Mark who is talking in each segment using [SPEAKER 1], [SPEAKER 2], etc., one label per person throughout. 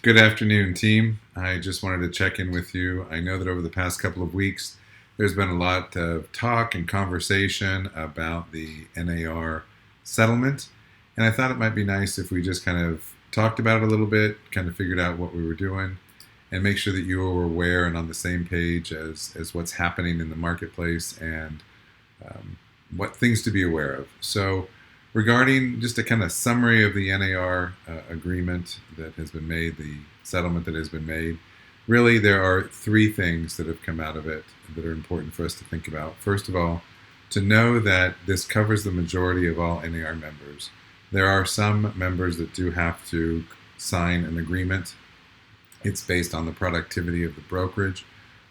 [SPEAKER 1] Good afternoon, team. I just wanted to check in with you. I know that over the past couple of weeks, there's been a lot of talk and conversation about the NAR settlement, and I thought it might be nice if we just kind of talked about it a little bit, kind of figured out what we were doing, and make sure that you were aware and on the same page as what's happening in the marketplace and um, what things to be aware of. So, regarding just a kind of summary of the NAR agreement that has been made, the settlement that has been made, really there are three things that have come out of it that are important for us to think about. First of all, to know that this covers the majority of all NAR members. There are some members that do have to sign an agreement. It's based on the productivity of the brokerage,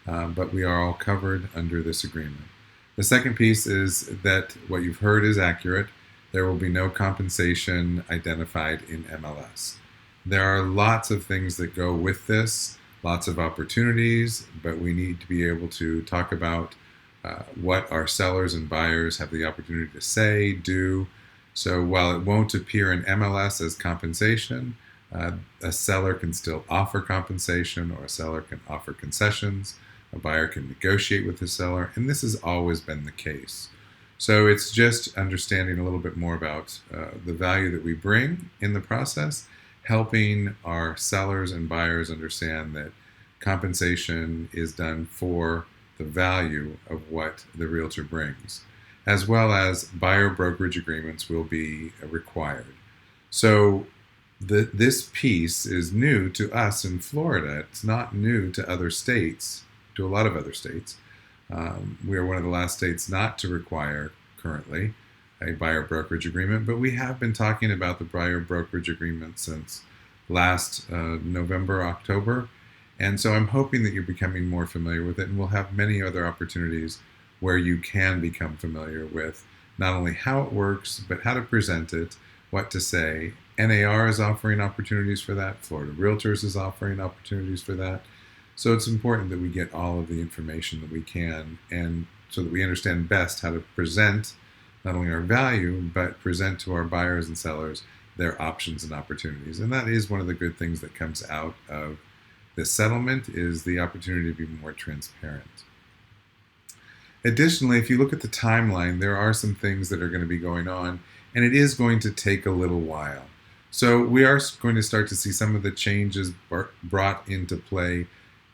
[SPEAKER 1] but we are all covered under this agreement. The second piece is that what you've heard is accurate. There will be no compensation identified in MLS. There are lots of things that go with this, lots of opportunities, but we need to be able to talk about what our sellers and buyers have the opportunity to say, do. So while it won't appear in MLS as compensation, a seller can still offer compensation, or a seller can offer concessions. A buyer can negotiate with the seller, and this has always been the case. So it's just understanding a little bit more about the value that we bring in the process, helping our sellers and buyers understand that compensation is done for the value of what the realtor brings, as well as buyer brokerage agreements will be required. So this piece is new to us in Florida. It's not new to other states, to a lot of other states. We are one of the last states not to require currently a buyer brokerage agreement, but we have been talking about the buyer brokerage agreement since last November, October. And so I'm hoping that you're becoming more familiar with it, and we'll have many other opportunities where you can become familiar with not only how it works, but how to present it, what to say. NAR is offering opportunities for that. Florida Realtors is offering opportunities for that. So it's important that we get all of the information that we can, and so that we understand best how to present not only our value, but present to our buyers and sellers their options and opportunities. And that is one of the good things that comes out of this settlement, is the opportunity to be more transparent. Additionally, if you look at the timeline, there are some things that are going to be going on, and it is going to take a little while. So we are going to start to see some of the changes brought into play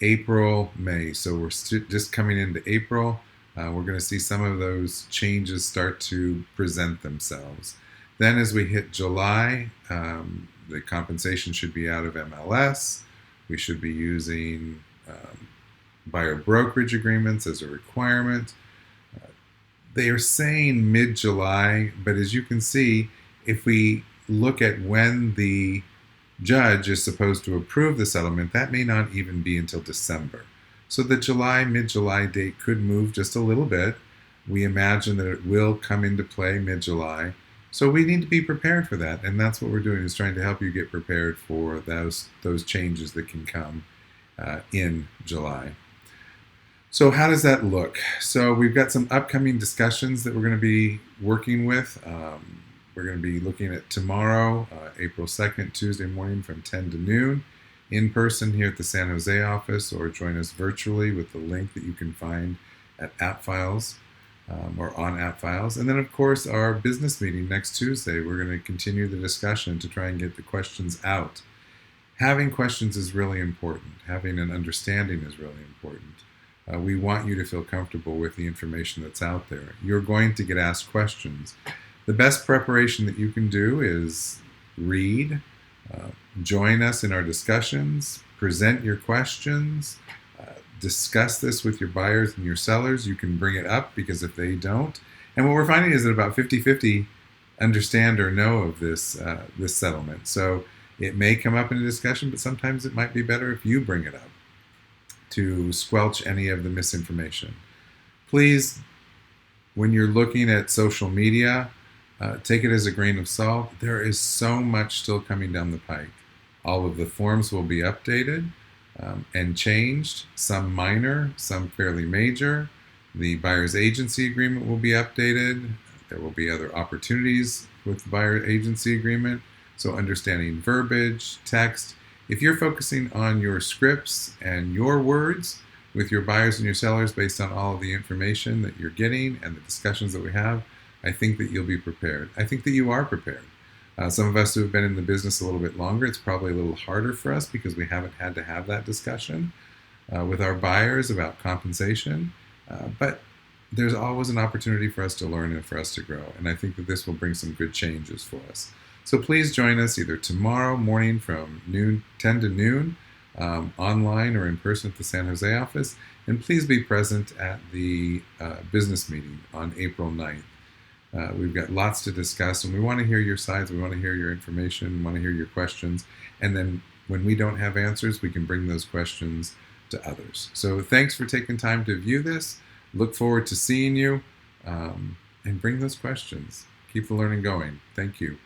[SPEAKER 1] April, May. So we're just coming into April. We're going to see some of those changes start to present themselves. Then as we hit July, the compensation should be out of MLS. We should be using buyer brokerage agreements as a requirement. They are saying mid-July, but as you can see, if we look at when the judge is supposed to approve the settlement, that may not even be until December. So the mid-July date could move just a little bit. We imagine that it will come into play mid-July. So we need to be prepared for that, and that's what we're doing, is trying to help you get prepared for those changes that can come in July. So how does that look? So we've got some upcoming discussions that we're going to be working with. We're going to be looking at tomorrow, April 2nd, Tuesday morning from 10 to noon, in person here at the San Jose office, or join us virtually with the link that you can find at AppFiles or on AppFiles. And then, of course, our business meeting next Tuesday. We're going to continue the discussion to try and get the questions out. Having questions is really important. Having an understanding is really important. We want you to feel comfortable with the information that's out there. You're going to get asked questions. The best preparation that you can do is read, join us in our discussions, present your questions, discuss this with your buyers and your sellers. You can bring it up, because if they don't, and what we're finding is that about 50-50 understand or know of this settlement. So it may come up in a discussion, but sometimes it might be better if you bring it up to squelch any of the misinformation. Please, when you're looking at social media, take it as a grain of salt. There is so much still coming down the pike. All of the forms will be updated and changed, some minor, some fairly major. The buyer's agency agreement will be updated. There will be other opportunities with the buyer agency agreement. So understanding verbiage, text, If you're focusing on your scripts and your words with your buyers and your sellers based on all of the information that you're getting and the discussions that we have, I think that you'll be prepared. I think that you are prepared. Some of us who have been in the business a little bit longer, it's probably a little harder for us because we haven't had to have that discussion with our buyers about compensation. But there's always an opportunity for us to learn and for us to grow. And I think that this will bring some good changes for us. So please join us either tomorrow morning from 10 to noon, online or in person at the San Jose office. And please be present at the business meeting on April 9th. We've got lots to discuss, and we want to hear your sides. We want to hear your information. We want to hear your questions. And then when we don't have answers, we can bring those questions to others. So thanks for taking time to view this. Look forward to seeing you, and bring those questions. Keep the learning going. Thank you.